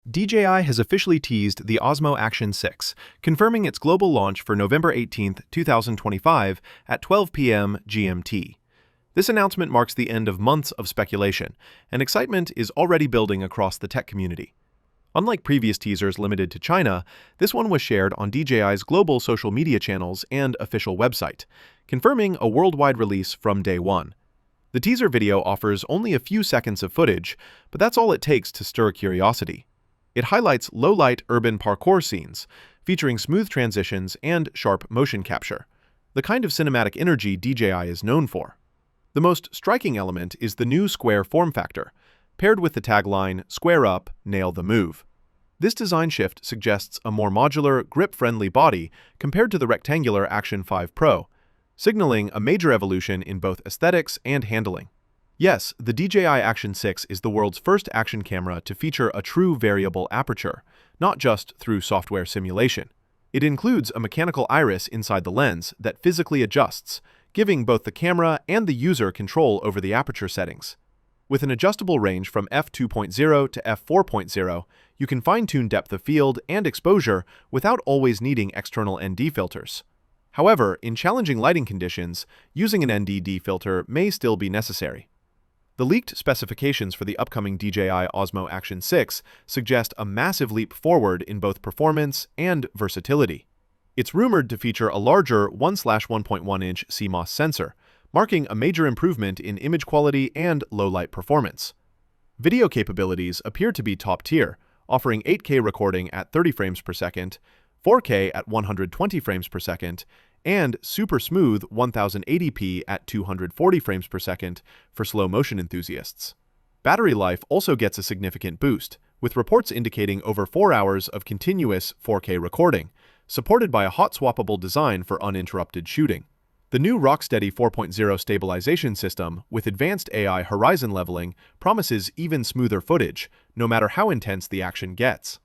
DJI has officially teased the Osmo Action 6, confirming its global launch for November 18, 2025 at 12 p.m. GMT. This announcement marks the end of months of speculation, and excitement is already building across the tech community. Unlike previous teasers limited to China, this one was shared on DJI's global social media channels and official website, confirming a worldwide release from day one. The teaser video offers only a few seconds of footage, but that's all it takes to stir curiosity. It highlights low-light urban parkour scenes, featuring smooth transitions and sharp motion capture, the kind of cinematic energy DJI is known for. The most striking element is the new square form factor, paired with the tagline, "Square up, nail the move." This design shift suggests a more modular, grip-friendly body compared to the rectangular Action 5 Pro, signaling a major evolution in both aesthetics and handling. Yes, the DJI Action 6 is the world's first action camera to feature a true variable aperture, not just through software simulation. It includes a mechanical iris inside the lens that physically adjusts, giving both the camera and the user control over the aperture settings. With an adjustable range from f2.0 to f4.0, you can fine-tune depth of field and exposure without always needing external ND filters. However, in challenging lighting conditions, using an ND filter may still be necessary. The leaked specifications for the upcoming DJI Osmo Action 6 suggest a massive leap forward in both performance and versatility. It's rumored to feature a larger 1/1.1-inch CMOS sensor, marking a major improvement in image quality and low-light performance. Video capabilities appear to be top-tier, offering 8K recording at 30 frames per second, 4K at 120 frames per second, and super smooth 1080p at 240 frames per second for slow motion enthusiasts. Battery life also gets a significant boost, with reports indicating over 4 hours of continuous 4K recording, supported by a hot-swappable design for uninterrupted shooting. The new RockSteady 4.0 stabilization system, with advanced AI horizon leveling, promises even smoother footage, no matter how intense the action gets.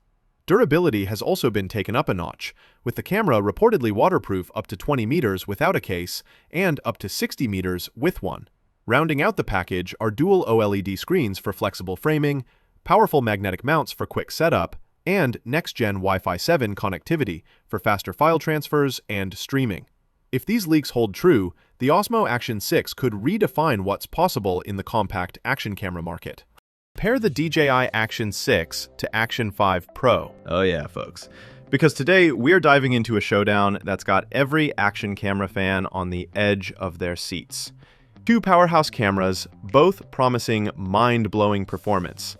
Durability has also been taken up a notch, with the camera reportedly waterproof up to 20 meters without a case and up to 60 meters with one. Rounding out the package are dual OLED screens for flexible framing, powerful magnetic mounts for quick setup, and next-gen Wi-Fi 7 connectivity for faster file transfers and streaming. If these leaks hold true, the Osmo Action 6 could redefine what's possible in the compact action camera market. Compare the DJI Action 6 to Action 5 Pro. Oh yeah, folks. Because today we're diving into a showdown that's got every action camera fan on the edge of their seats. Two powerhouse cameras, both promising mind-blowing performance,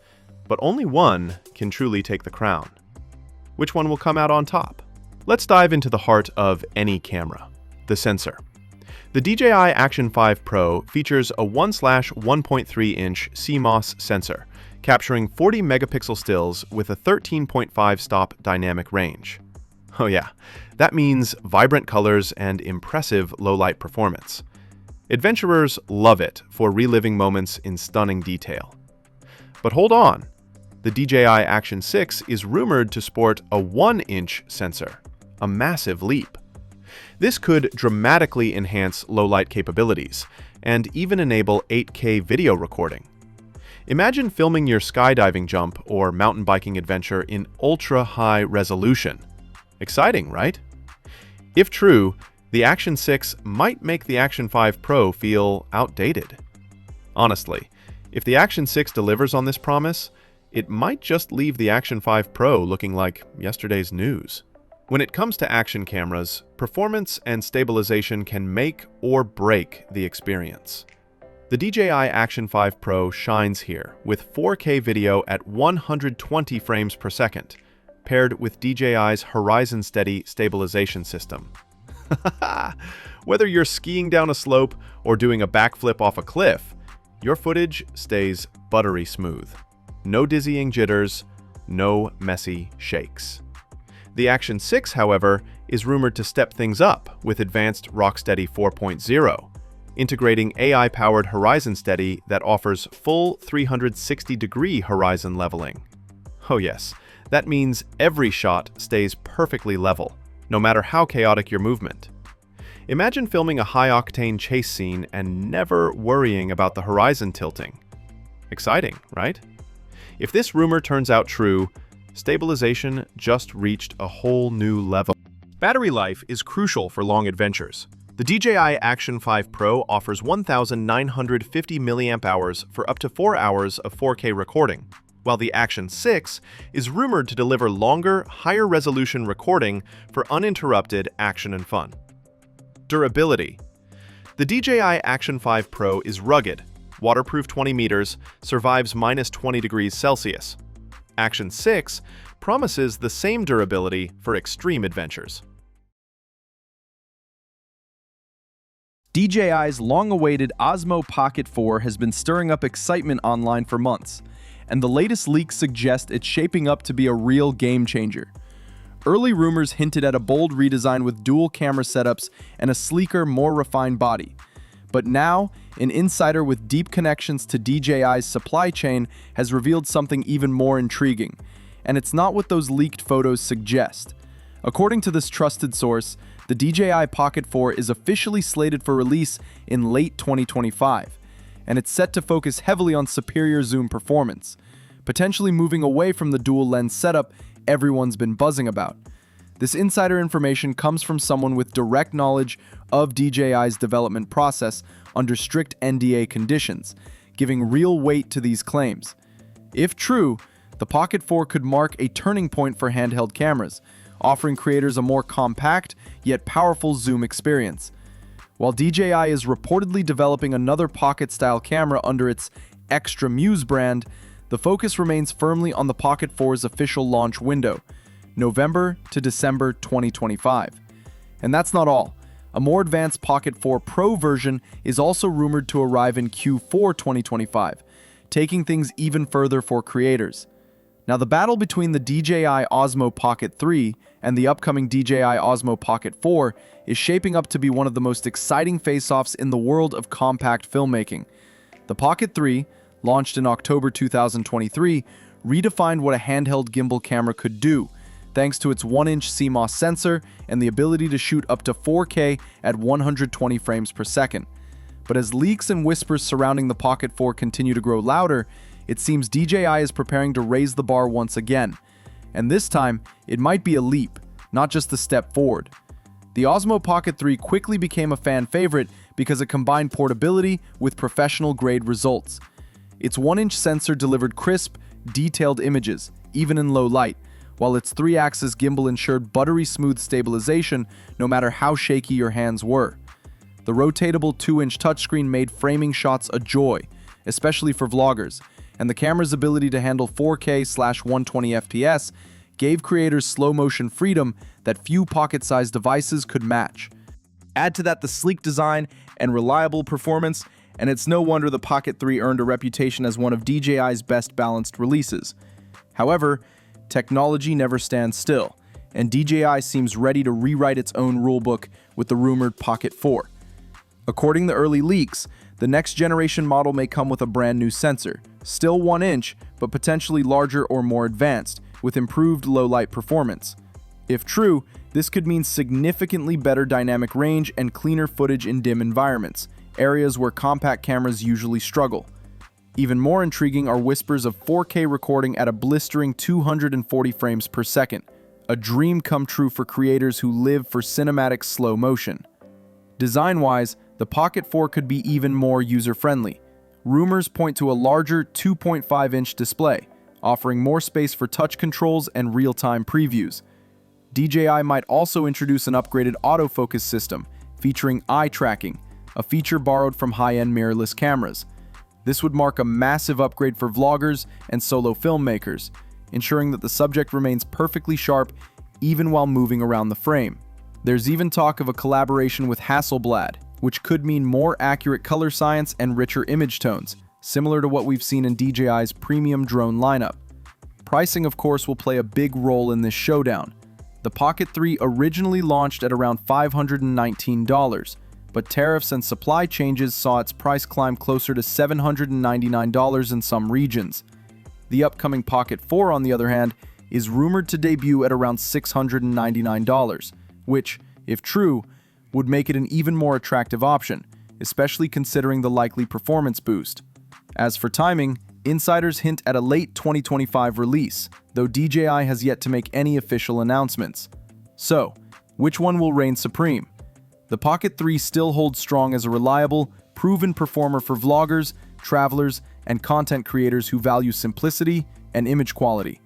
but only one can truly take the crown. Which one will come out on top? Let's dive into the heart of any camera, the sensor. The DJI Action 5 Pro features a 1/1.3-inch CMOS sensor, capturing 40 megapixel stills with a 13.5 stop dynamic range. Oh yeah, that means vibrant colors and impressive low-light performance. Adventurers love it for reliving moments in stunning detail. But hold on, the DJI Action 6 is rumored to sport a 1-inch sensor, a massive leap. This could dramatically enhance low-light capabilities and even enable 8K video recording. Imagine filming your skydiving jump or mountain biking adventure in ultra-high resolution. Exciting, right? If true, the Action 6 might make the Action 5 Pro feel outdated. Honestly, if the Action 6 delivers on this promise, it might just leave the Action 5 Pro looking like yesterday's news. When it comes to action cameras, performance and stabilization can make or break the experience. The DJI Action 5 Pro shines here with 4K video at 120 frames per second, paired with DJI's Horizon Steady stabilization system. Whether you're skiing down a slope or doing a backflip off a cliff, your footage stays buttery smooth. No dizzying jitters, no messy shakes. The Action 6, however, is rumored to step things up with advanced RockSteady 4.0, integrating AI-powered Horizon Steady that offers full 360-degree horizon leveling. Oh yes, that means every shot stays perfectly level, no matter how chaotic your movement. Imagine filming a high-octane chase scene and never worrying about the horizon tilting. Exciting, right? If this rumor turns out true, Stabilization just reached a whole new level. Battery life is crucial for long adventures. The DJI Action 5 Pro offers 1,950 mAh for up to 4 hours of 4K recording, while the Action 6 is rumored to deliver longer, higher-resolution recording for uninterrupted action and fun. Durability. The DJI Action 5 Pro is rugged, waterproof 20 meters, survives -20 degrees Celsius. Action 6 promises the same durability for extreme adventures. DJI's long-awaited Osmo Pocket 4 has been stirring up excitement online for months, and the latest leaks suggest it's shaping up to be a real game-changer. Early rumors hinted at a bold redesign with dual camera setups and a sleeker, more refined body. But now, an insider with deep connections to DJI's supply chain has revealed something even more intriguing, and it's not what those leaked photos suggest. According to this trusted source, the DJI Pocket 4 is officially slated for release in late 2025, and it's set to focus heavily on superior zoom performance, potentially moving away from the dual-lens setup everyone's been buzzing about. This insider information comes from someone with direct knowledge of DJI's development process under strict NDA conditions, giving real weight to these claims. If true, the Pocket 4 could mark a turning point for handheld cameras, offering creators a more compact yet powerful zoom experience. While DJI is reportedly developing another pocket-style camera under its Extra Muse brand, the focus remains firmly on the Pocket 4's official launch window, November to December 2025. And that's not all. A more advanced Pocket 4 Pro version is also rumored to arrive in Q4 2025, taking things even further for creators. Now, the battle between the DJI Osmo Pocket 3 and the upcoming DJI Osmo Pocket 4 is shaping up to be one of the most exciting face-offs in the world of compact filmmaking. The Pocket 3, launched in October 2023, redefined what a handheld gimbal camera could do, thanks to its 1-inch CMOS sensor and the ability to shoot up to 4K at 120 frames per second. But as leaks and whispers surrounding the Pocket 4 continue to grow louder, it seems DJI is preparing to raise the bar once again. And this time, it might be a leap, not just a step forward. The Osmo Pocket 3 quickly became a fan favorite because it combined portability with professional-grade results. Its 1-inch sensor delivered crisp, detailed images, even in low light, while its 3-axis gimbal ensured buttery smooth stabilization no matter how shaky your hands were. The rotatable 2-inch touchscreen made framing shots a joy, especially for vloggers, and the camera's ability to handle 4K/120 FPS gave creators slow-motion freedom that few pocket-sized devices could match. Add to that the sleek design and reliable performance, and it's no wonder the Pocket 3 earned a reputation as one of DJI's best balanced releases. However, technology never stands still, and DJI seems ready to rewrite its own rulebook with the rumored Pocket 4. According to early leaks, the next generation model may come with a brand new sensor, still 1-inch, but potentially larger or more advanced, with improved low-light performance. If true, this could mean significantly better dynamic range and cleaner footage in dim environments, areas where compact cameras usually struggle. Even more intriguing are whispers of 4K recording at a blistering 240 frames per second, a dream come true for creators who live for cinematic slow motion. Design-wise, the Pocket 4 could be even more user-friendly. Rumors point to a larger 2.5-inch display, offering more space for touch controls and real-time previews. DJI might also introduce an upgraded autofocus system, featuring eye tracking, a feature borrowed from high-end mirrorless cameras. This would mark a massive upgrade for vloggers and solo filmmakers, ensuring that the subject remains perfectly sharp even while moving around the frame. There's even talk of a collaboration with Hasselblad, which could mean more accurate color science and richer image tones, similar to what we've seen in DJI's premium drone lineup. Pricing, of course, will play a big role in this showdown. The Pocket 3 originally launched at around $519, but tariffs and supply changes saw its price climb closer to $799 in some regions. The upcoming Pocket 4, on the other hand, is rumored to debut at around $699, which, if true, would make it an even more attractive option, especially considering the likely performance boost. As for timing, Insiders hint at a late 2025 release, though DJI has yet to make any official announcements. So, which one will reign supreme? The Pocket 3 still holds strong as a reliable, proven performer for vloggers, travelers, and content creators who value simplicity and image quality.